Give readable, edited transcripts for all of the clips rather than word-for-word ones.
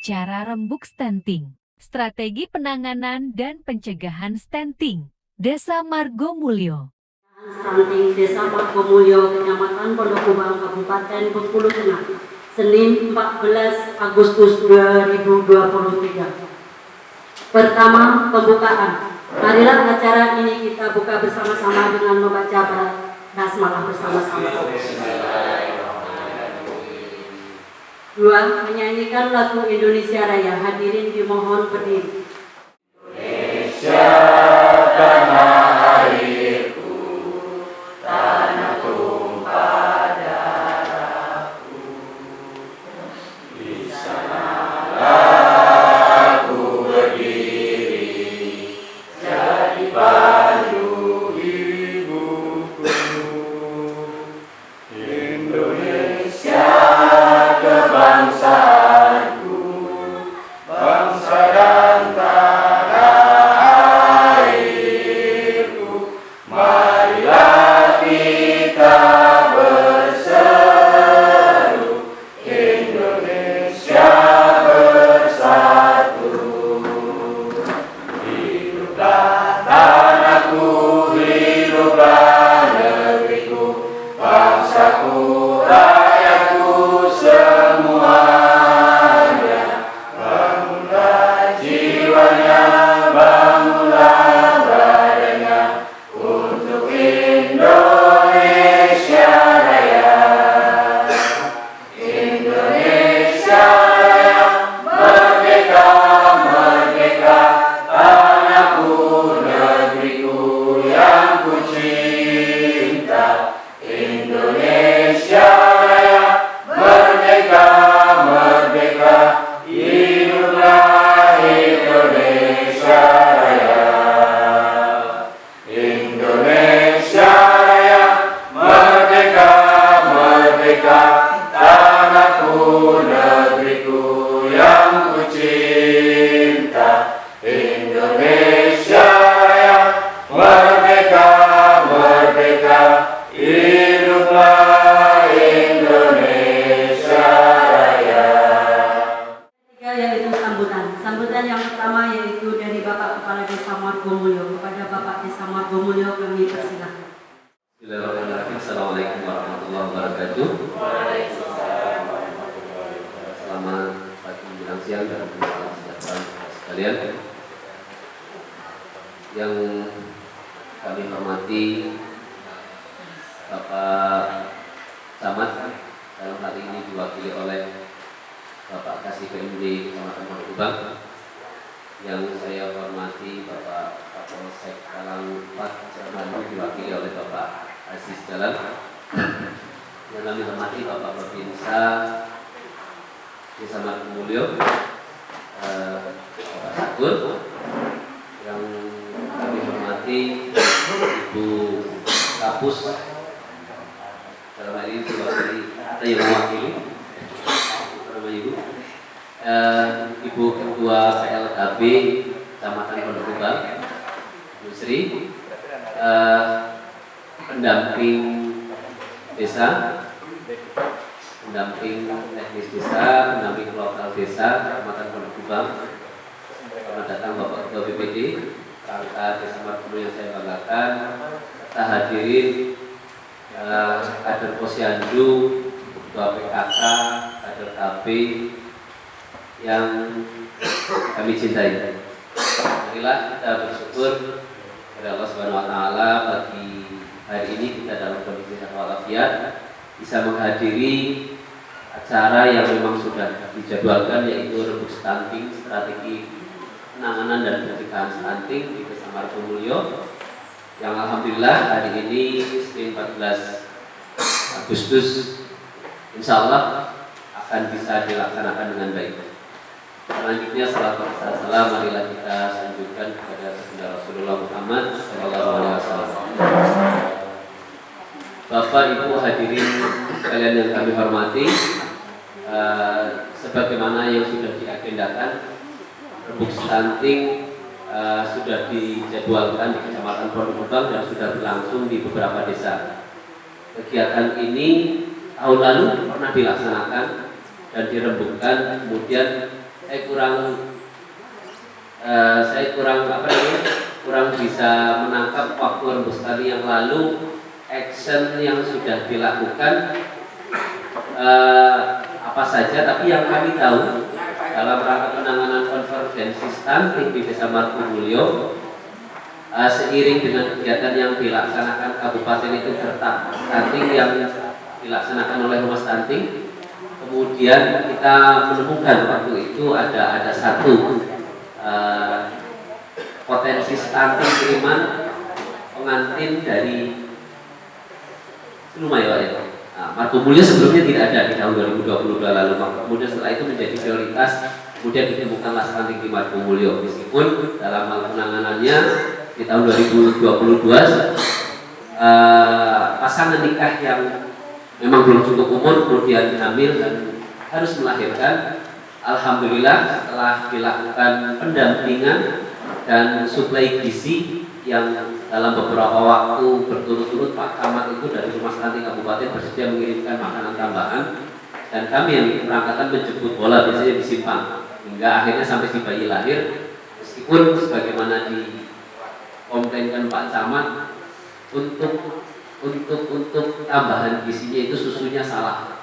Cara rembuk stunting, strategi penanganan dan pencegahan stunting, Desa Margomulyo. Stunting Desa Margomulyo, Kecamatan Pondok Kubang, Kabupaten Bengkulu Tengah, Senin 14 Agustus 2023. Pertama, pembukaan. Marilah acara ini kita buka bersama-sama dengan membaca basmalah bersama-sama. Dua, menyanyikan lagu Indonesia Raya. Hadirin dimohon berdiri. Indonesia tanah airku, tanah tumpah darahku, di sanalah aku berdiri, jadi pandu hidupku. Indonesia kebangsaanku, bangsa dan tanah airku, marilah kita berseru, Indonesia bersatu. Hiduplah tanahku, hiduplah negeriku, bangsaku, rakyatku semuanya. Bangunlah jiwanya, bangunlah badannya, untuk Indonesia Raya. Indonesia Raya, merdeka, merdeka, tanahku, negeriku yang ku cinta. Indonesia Raya, merdeka, merdeka, hiduplah Indonesia Raya. Indonesia Raya, merdeka, merdeka, tanahku, negeriku yang ku cinta. Indonesia Raya, merdeka, merdeka, hiduplah Indonesia Raya. Ketiga yaitu sambutan. Sambutan yang pertama yaitu dari Bapak Kepala Desa Margomulyo. Kepada Bapak Desa Margomulyo kami persilakan. Bismillahirrahmanirrahim. Assalamualaikum warahmatullahi wabarakatuh. Selamat pagi menjelang siang dan salam sejahtera sekalian. Yang kami hormati Bapak Camat, dalam hal ini diwakili oleh Bapak Kasih PMD Kecamatan Pondok Kubang. Yang saya hormati Bapak Kapolsek Kalang 4 Jambi, diwakili oleh Bapak Aziz Jalan. Yang kami hormati Bapak Babinsa Desa Margomulyo, Bapak Sakur. Yang kami hormati Ibu Kapus, dalam hal ini diwakili atau yang mewakili nama Ibu, Ibu Ketua PLKB Kecamatan Pondok Kubang, Bu Sri, pendamping desa, pendamping teknis desa, pendamping lokal desa Kecamatan Pondok Kubang. Selamat datang Bapak Ketua BPD, perangkat Desa Margomulyo yang saya banggakan, serta hadirin kader Posyandu, Ketua PKK, kader KB yang kami cintai. Marilah kita bersyukur kepada Allah Subhanahu wa taala bagi hari ini kita dalam kondisi sehat walafiat bisa menghadiri acara yang memang sudah dijadwalkan, yaitu rembuk stunting, strategi penanganan dan pencegahan stunting di Desa Margomulyo, yang alhamdulillah hari ini Senin 14 Agustus insya Allah akan bisa dilaksanakan dengan baik. Selanjutnya salam marilah kita sanjungkan kepada baginda Rasulullah Muhammad SAW. Bapak Ibu hadirin sekalian yang kami hormati, sebagaimana yang sudah diagendakan, rembuk stunting sudah dijadwalkan di Kecamatan Pondok Kubang dan sudah berlangsung di beberapa desa. Kegiatan ini tahun lalu pernah dilaksanakan dan dirembukkan, kemudian saya kurang bisa menangkap waktu rembus tadi yang lalu action yang sudah dilakukan apa saja, tapi yang kami tahu dalam rangka penanganan konvergensi stunting di Desa Margomulyo, seiring dengan kegiatan yang dilaksanakan kabupaten itu serta stunting yang dilaksanakan oleh rumah stunting, kemudian kita menemukan waktu itu ada satu potensi stunting kiriman pengantin dari Lumai Pak ya. Margomulyo sebelumnya tidak ada di tahun 2022 lalu, kemudian setelah itu menjadi prioritas, kemudian ditemukanlah stunting di Margomulyo, meskipun dalam hal penanganannya di tahun 2022 pasangan nikah yang memang belum cukup umur kemudian hamil dan harus melahirkan. Alhamdulillah setelah dilakukan pendampingan dan suplai gizi yang dalam beberapa waktu berturut-turut Pak Camat itu dari Rumah Stunting Kabupaten bersedia mengirimkan makanan tambahan, dan kami yang berangkatan menjemput bola biasanya disimpan hingga akhirnya sampai si bayi lahir, meskipun sebagaimana dikomplainkan Pak Camat untuk tambahan gizinya itu susunya salah.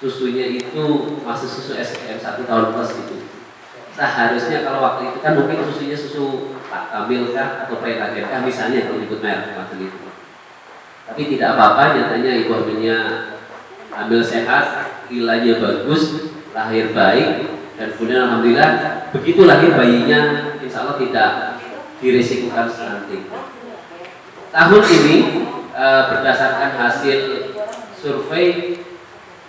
Susunya itu masih susu SPM 1 tahun plus itu. Seharusnya kalau waktu itu kan mungkin susunya susu Pak Kamil kah atau Prelagen kah misalnya kalau nyebut merek macam itu. Tapi tidak apa-apa, nyatanya ibu hamilnya hamil sehat, nilainya bagus, lahir baik, dan kemudian alhamdulillah begitu lahir bayinya insya Allah tidak diresikukan stunting. Tahun ini berdasarkan hasil survei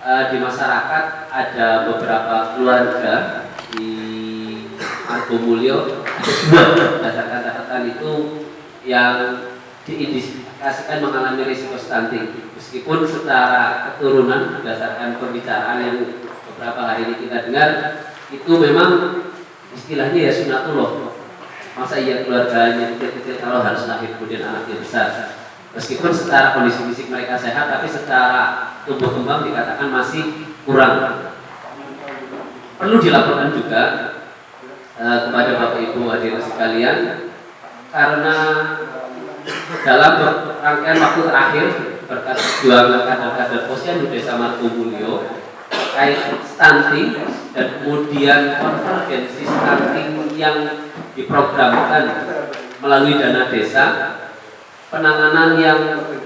di masyarakat, ada beberapa keluarga di Margomulyo, berdasarkan catatan itu yang diindikasikan mengalami risiko stunting, meskipun secara keturunan berdasarkan pembicaraan yang beberapa hari ini kita dengar itu memang istilahnya ya sunatullah. Masa iya keluarganya kecil-kecil kalau harus lahir kemudian anaknya besar, meskipun secara kondisi fisik mereka sehat, tapi secara tumbuh kembang dikatakan masih kurang. Perlu dilaporkan juga kepada Bapak Ibu hadirin sekalian, karena dalam rangkaian waktu terakhir berkat perjuangan kader-kader Posyandu Desa Margomulyo terkait stunting dan kemudian konvergensi stunting yang diprogramkan melalui dana desa, penanganan yang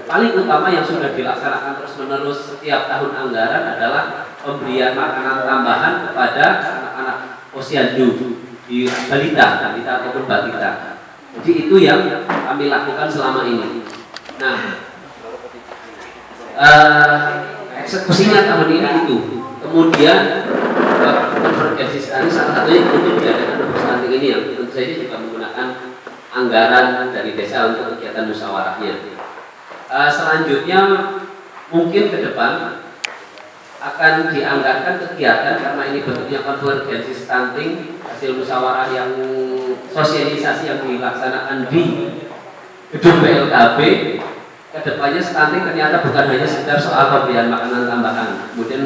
paling utama yang sudah dilaksanakan terus-menerus setiap tahun anggaran adalah pemberian makanan tambahan kepada anak-anak Posyandu di balita ataupun balita. Jadi itu yang kami lakukan selama ini. Nah, eksekusinya tahun ini itu. Kemudian konvergensi stunting salah satunya untuk diadakan stunting ini yang tentu saja juga menggunakan anggaran dari desa untuk kegiatan musyawarahnya. Selanjutnya mungkin ke depan akan dianggarkan kegiatan, karena ini bentuknya konvergensi stunting, hasil musyawarah yang sosialisasi yang dilaksanakan di gedung BLKB. Kedepannya stunting ternyata bukan hanya sekedar soal pemberian makanan tambahan. Kemudian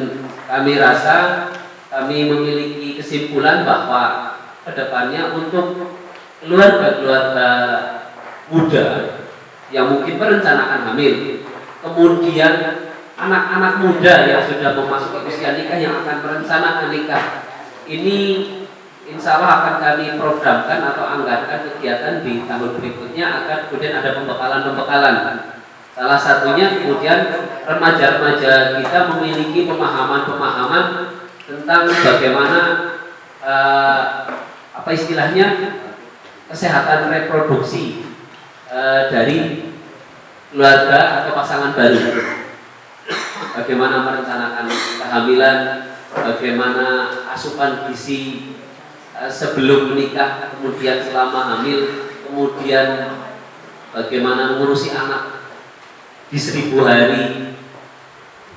kami rasa kami memiliki kesimpulan bahwa kedepannya untuk keluarga-keluarga muda yang mungkin merencanakan hamil, kemudian anak-anak muda yang sudah memasuki usia nikah yang akan merencanakan nikah, ini insya Allah akan kami programkan atau anggarkan kegiatan di tahun berikutnya agar kemudian ada pembekalan-pembekalan. Salah satunya kemudian remaja-remaja kita memiliki pemahaman-pemahaman tentang bagaimana apa istilahnya kesehatan reproduksi dari keluarga atau pasangan baru. Bagaimana merencanakan kehamilan, bagaimana asupan gizi sebelum menikah, kemudian selama hamil, kemudian bagaimana mengurusi anak di 1000 hari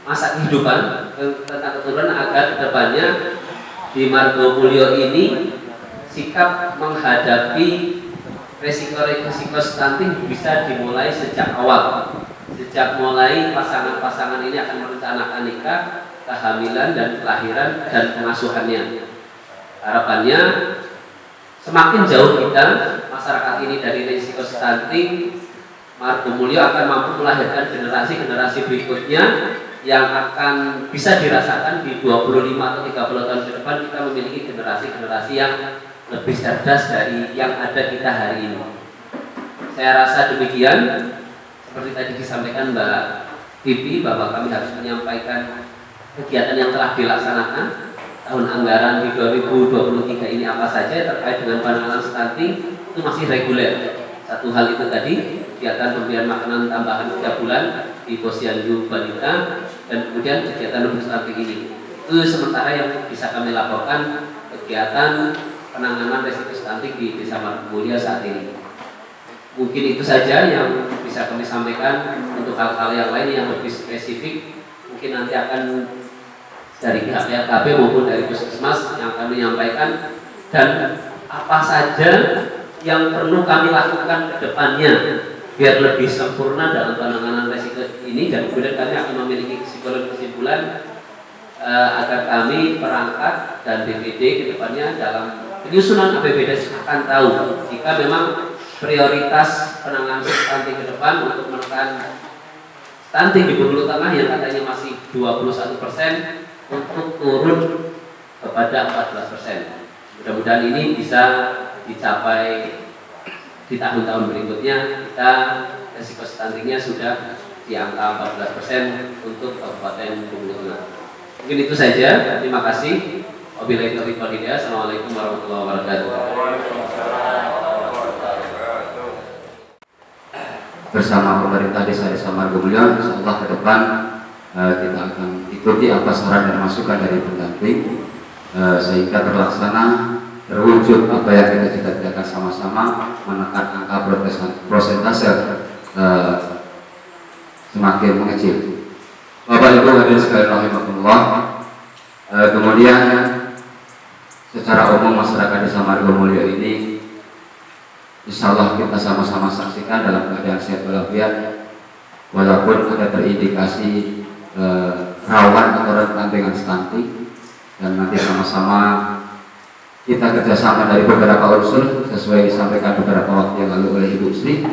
masa kehidupan tentang keturunan, agar kedepannya di Margomulyo ini sikap menghadapi resiko-resiko stunting bisa dimulai sejak awal. Sejak mulai pasangan-pasangan ini akan merencanakan nikah, kehamilan dan kelahiran dan pengasuhannya. Harapannya semakin jauh kita masyarakat ini dari risiko stunting, Margomulyo akan mampu melahirkan generasi-generasi berikutnya yang akan bisa dirasakan di 25 atau 30 tahun ke depan kita memiliki generasi-generasi yang lebih cerdas dari yang ada kita hari ini. Saya rasa demikian. Seperti tadi disampaikan Mbak Pipi bahwa kami harus menyampaikan kegiatan yang telah dilaksanakan tahun anggaran di 2023 ini apa saja terkait dengan penanganan stunting itu masih reguler. Satu hal itu tadi kegiatan pemberian makanan tambahan 3 bulan di posyandu balita dan kemudian kegiatan untuk stunting ini. Itu sementara yang bisa kami laporkan kegiatan penanganan risiko stunting di Desa Margomulyo saat ini. Mungkin itu saja yang bisa kami sampaikan. Untuk hal-hal yang lain yang lebih spesifik mungkin nanti akan dari pihak LKB maupun dari Puskesmas yang akan menyampaikan, dan apa saja yang perlu kami lakukan ke depannya biar lebih sempurna dalam penanganan risiko ini, dan kemudian kami akan memiliki kesimpulan agar kami perangkat dan BPD ke depannya dalam penyusunan APBD akan tahu jika memang prioritas penanganan stunting ke depan untuk menekan stunting di Bengkulu Tengah yang katanya masih 21% untuk turun kepada 14%. Mudah-mudahan ini bisa dicapai di tahun-tahun berikutnya. Kita risiko stuntingnya sudah di angka 14% untuk Kabupaten Bengkulu Tengah. Mungkin itu saja. Terima kasih. Wabillahi taufiq wal hidayah. Assalamualaikum warahmatullahi wabarakatuh. Bersama pemerintah Desa Margomulyo, insyaallah ke depan kita akan ikuti apa saran dan masukan dari pendamping sehingga terlaksana, terwujud apa yang kita cita-citakan sama-sama, menekan angka prosentase semakin mengecil. Bapak Ibu hadirin sekalian rahimakumullah, kemudian secara umum masyarakat Desa Margomulyo ini insyaallah kita sama-sama saksikan dalam keadaan sehat walafiat, walaupun ada terindikasi rawan atau rentan dengan stunting, dan nanti sama-sama kita kerjasama dari beberapa unsur sesuai disampaikan beberapa waktu yang lalu oleh Ibu Sri,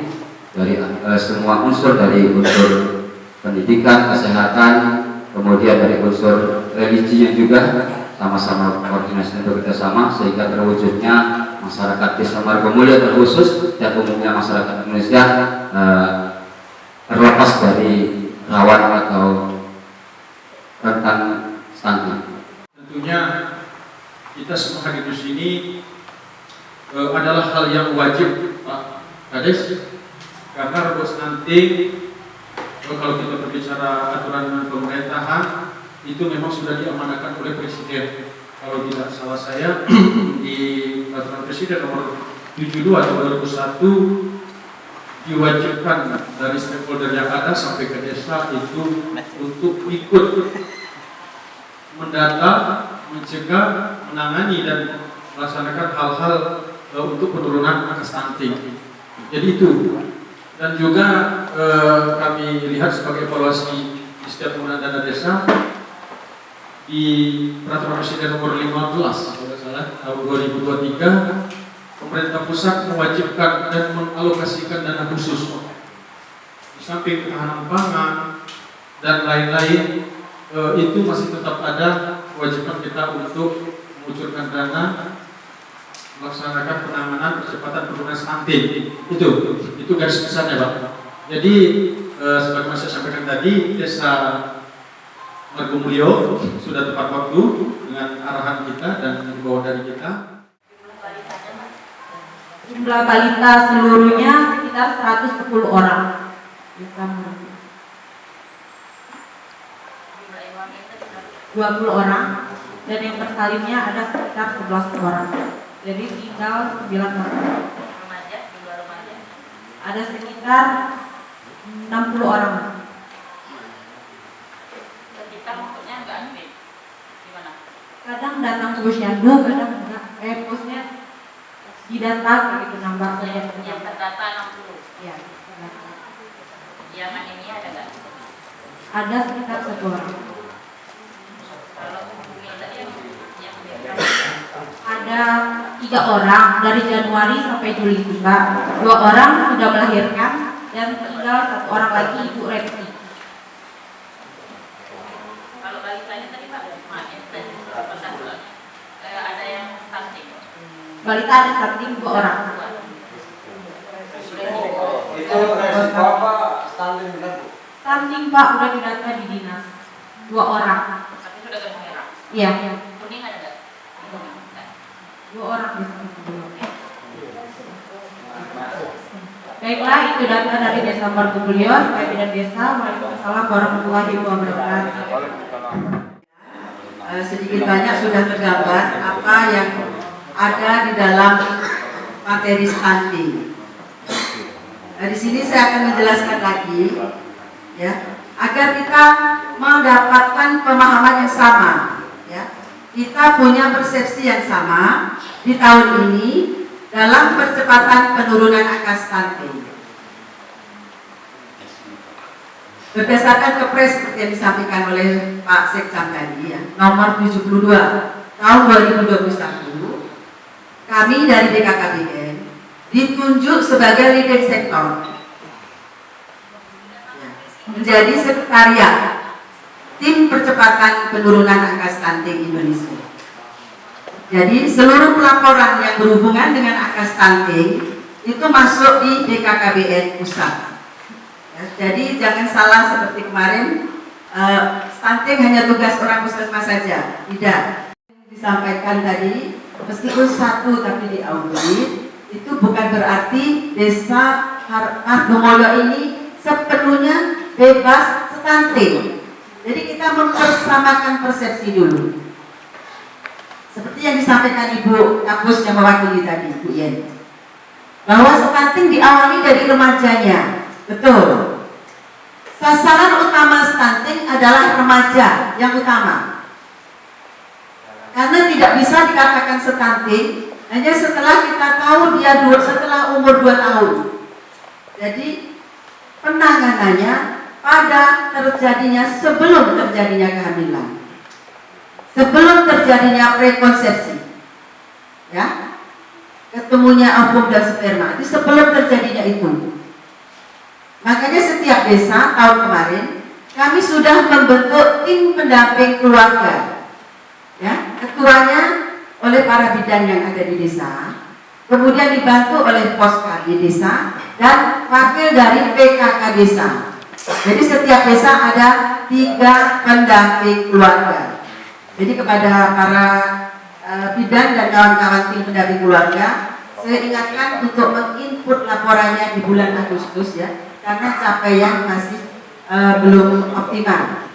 dari semua unsur, dari unsur pendidikan, kesehatan, kemudian dari unsur religinya juga sama-sama koordinasi untuk kerjasama sehingga terwujudnya masyarakat Desa Margomulyo terkhusus dan umumnya masyarakat Indonesia terlepas dari rawan atau rentan stunting. Tentunya kita semua hadir di sini adalah hal yang wajib, Pak Kades, karena rebut stunting kalau kita berbicara aturan pemerintahan itu memang sudah diamanahkan oleh Presiden. Kalau tidak salah saya di peraturan Presiden nomor 72 tahun 2001 diwajibkan dari stakeholder yang ada sampai ke desa itu untuk ikut mendata, mencegah, menangani dan melaksanakan hal-hal untuk penurunan angka stunting. Jadi itu, dan juga kami lihat sebagai evaluasi di setiap penggunaan dana desa di peraturan Presiden nomor 15 kalau tidak salah tahun 2023, pemerintah pusat mewajibkan dan mengalokasikan dana khusus di samping ketahanan pangan dan lain-lain. Itu masih tetap ada kewajiban kita untuk mengucurkan dana melaksanakan penanganan percepatan penurunan stunting. Itu garis besarnya, Pak. Jadi sebagaimana saya sampaikan tadi, Desa Margomulyo sudah tepat waktu dengan arahan kita dan himbauan dari kita. Jumlah balita seluruhnya sekitar 110 orang. Desa Margomulyo. 20 orang, dan yang bersalinnya ada sekitar 11 orang. Jadi tinggal 9 orang. Ada sekitar 60 orang. Kadang datang ke posyandu, kadang enggak. Posnya didata begitu nambah saja. Yang terdata 60. Ya, Yang ini ada nggak? ada sekitar 1 orang. Kalau hubungi tadi yang Ada ada 3 orang dari Januari sampai Juli juga. 2 orang sudah melahirkan dan tinggal 1 orang lagi Ibu Repti. Kalau balitanya tadi Pak, maaf ya, tadi ada yang stunting. Balita ada stunting 2 orang. Itu resiko apa? Stunting benar Bu? Stunting Pak udah didata di dinas 2 orang. Tapi sudah garis merah. Iya. Kuning ada nggak? 2 orang di sana. Baiklah, itu data dari Desa Margomulyo. Saya Bidan Desa. Waalaikumsalam warahmatullahi wabarakatuh. Sedikit banyak sudah tergambar apa yang ada di dalam materi stunting. Di sini saya akan menjelaskan lagi, ya, agar kita mendapatkan pemahaman yang sama, ya. Kita punya persepsi yang sama di tahun ini dalam percepatan penurunan angka stunting. Berdasarkan Kepres seperti yang disampaikan oleh Pak Sekjam tadi, ya, nomor 72 tahun 2021, kami dari BKKBN ditunjuk sebagai leading sektor, ya, menjadi sekretariat tim percepatan penurunan angka stunting Indonesia. Jadi seluruh pelaporan yang berhubungan dengan angka stunting itu masuk di BKKBN pusat. Ya, jadi jangan salah seperti kemarin, stunting hanya tugas orang puskesmas saja. Tidak. Disampaikan tadi, meskipun 1 tapi diaudit, itu bukan berarti Desa Margomulyo ini sepenuhnya bebas stunting. Jadi kita mempersamakan persepsi dulu. Seperti yang disampaikan Ibu Kapus yang mewakili tadi, Bu Yen, bahwa stunting diawali dari remajanya. Betul. Sasaran utama stunting adalah remaja yang utama. Karena tidak bisa dikatakan stunting hanya setelah kita tahu dia setelah umur 2 tahun. Jadi penanganannya pada terjadinya sebelum terjadinya kehamilan, sebelum terjadinya prekonsepsi, ya, ketemunya ovum dan sperma itu sebelum terjadinya itu. Makanya setiap desa tahun kemarin kami sudah membentuk tim pendamping keluarga, ya, ketuanya oleh para bidan yang ada di desa, kemudian dibantu oleh Poska di desa dan wakil dari PKK desa. Jadi setiap desa ada 3 pendamping keluarga. Jadi kepada para bidan dan kawan-kawan tim pendamping keluarga, saya ingatkan untuk menginput laporannya di bulan Agustus, ya, karena capaian masih belum optimal.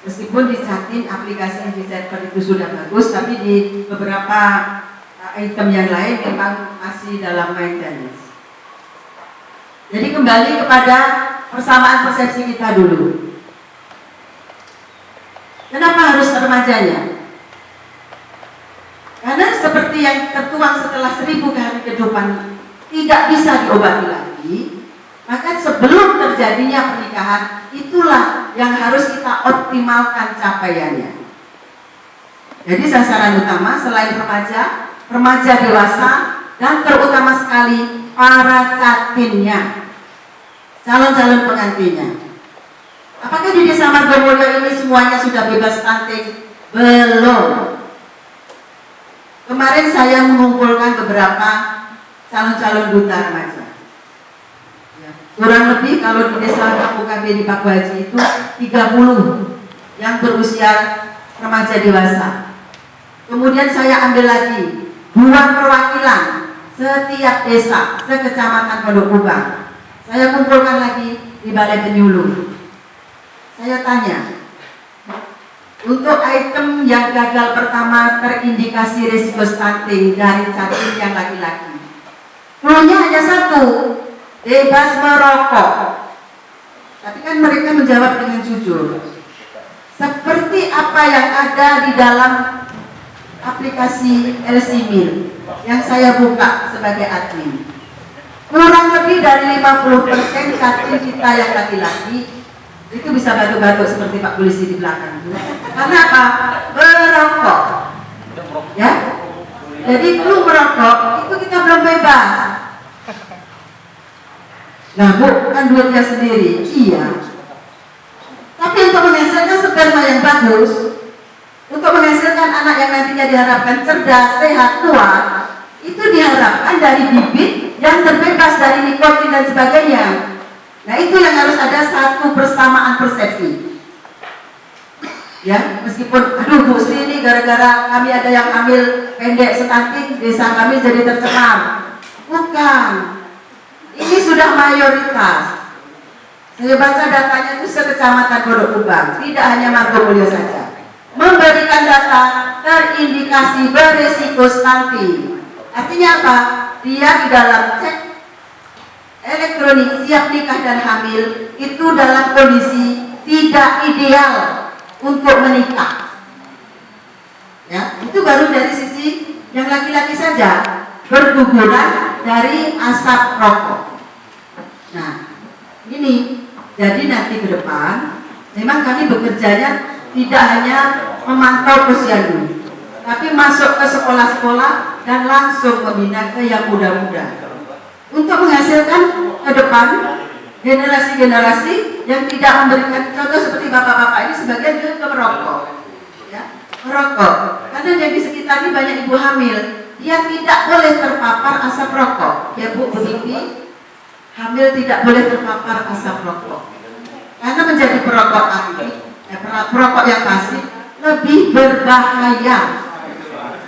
Meskipun di Jatim aplikasi di server itu sudah bagus, tapi di beberapa item yang lain memang masih dalam maintenance. Jadi kembali kepada persamaan persepsi kita dulu. Kenapa harus remajanya? Karena seperti yang tertuang setelah 1000 hari kehidupan tidak bisa diobati lagi, maka sebelum terjadinya pernikahan itulah yang harus kita optimalkan capaiannya. Jadi sasaran utama selain remaja, remaja dewasa, dan terutama sekali para catinnya, calon-calon pengantinnya. Apakah di Desa Margomulyo ini semuanya sudah bebas stunting? Belum. Kemarin saya mengumpulkan beberapa calon-calon duta remaja. Kurang lebih kalau di desa Kampung KB di Pak Haji itu 30 yang berusia remaja dewasa. Kemudian saya ambil lagi 2 perwakilan setiap desa sekecamatan Pondok Kubang. Saya kumpulkan lagi di Balai Penyuluh. Saya tanya, untuk item yang gagal pertama terindikasi risiko stunting dari cacing yang laki-laki, cluenya hanya 1, bebas merokok. Tapi kan mereka menjawab dengan jujur. Seperti apa yang ada di dalam aplikasi LCMIL yang saya buka sebagai admin, kurang lebih dari 50% cacing kita yang laki-laki itu bisa batuk-batuk seperti Pak Polisi di belakang. Karena apa? Merokok. Ya. Jadi flu merokok itu kita belum bebas. Nah Bu, kan duit dia sendiri, iya. Tapi untuk menghasilkan sperma yang bagus, untuk menghasilkan anak yang nantinya diharapkan cerdas, sehat, kuat, itu diharapkan dari bibit yang terbebas dari nikotin dan sebagainya. Nah itu yang harus ada satu persamaan persepsi. Ya, meskipun aduh Bu Sri ini gara-gara kami ada yang hamil pendek stunting, desa kami jadi tercemar. Bukan. Ini sudah mayoritas. Saya baca datanya itu sekecamatan Pondok Kubang, tidak hanya Margomulyo saja. Memberikan data terindikasi beresiko stunting. Artinya apa? Dia di dalam cek elektronik siap nikah dan hamil itu dalam kondisi tidak ideal untuk menikah. Ya, itu baru dari sisi yang laki-laki saja, berguguran dari asap rokok. Nah, ini jadi nanti ke depan memang kami bekerjanya tidak hanya memantau posyandu, tapi masuk ke sekolah-sekolah dan langsung membina ke yang muda-muda untuk menghasilkan ke depan generasi-generasi yang tidak memberikan contoh seperti bapak-bapak ini sebagian juga merokok, ya, merokok. Karena yang di sekitar ini banyak ibu hamil, dia tidak boleh terpapar asap rokok. Ya Bu, begini, hamil tidak boleh terpapar asap rokok. Karena menjadi perokok aktif, perokok yang pasif lebih berbahaya.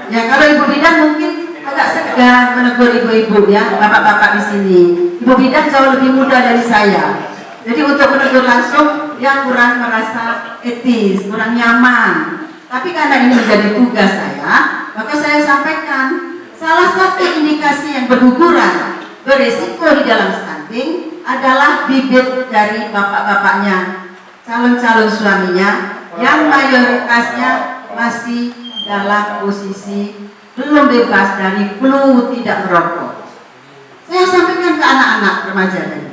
Ya kalau ibu bidan mungkin agak segan menegur ibu-ibu ya, bapak-bapak di sini. Ibu bidan jauh lebih muda dari saya. Jadi untuk menegur langsung dia kurang merasa etis, kurang nyaman. Tapi karena ini menjadi tugas saya, maka saya sampaikan salah satu indikasi yang berguguran beresiko di dalam stunting adalah bibit dari bapak-bapaknya, calon-calon suaminya yang mayoritasnya masih dalam posisi belum bebas dari flu tidak merokok. Saya sampaikan ke anak-anak remaja tadi.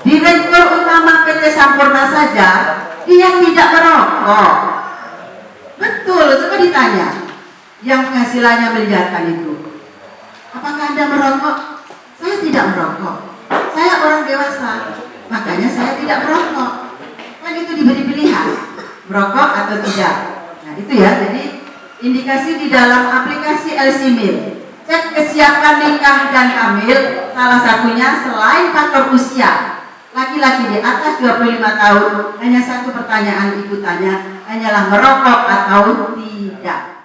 Direktur utama PT Sampurna saja dia tidak merokok. Betul, coba ditanya. Yang penghasilannya miliaran itu. Apakah Anda merokok? Saya tidak merokok. Saya orang dewasa, makanya saya tidak merokok. Kan itu diberi pilihan, merokok atau tidak. Nah itu ya, jadi indikasi di dalam aplikasi LCMIL, cek kesiapan nikah dan hamil, salah satunya selain faktor usia. Laki-laki di atas 25 tahun, hanya satu pertanyaan ibu tanya, hanyalah merokok atau tidak.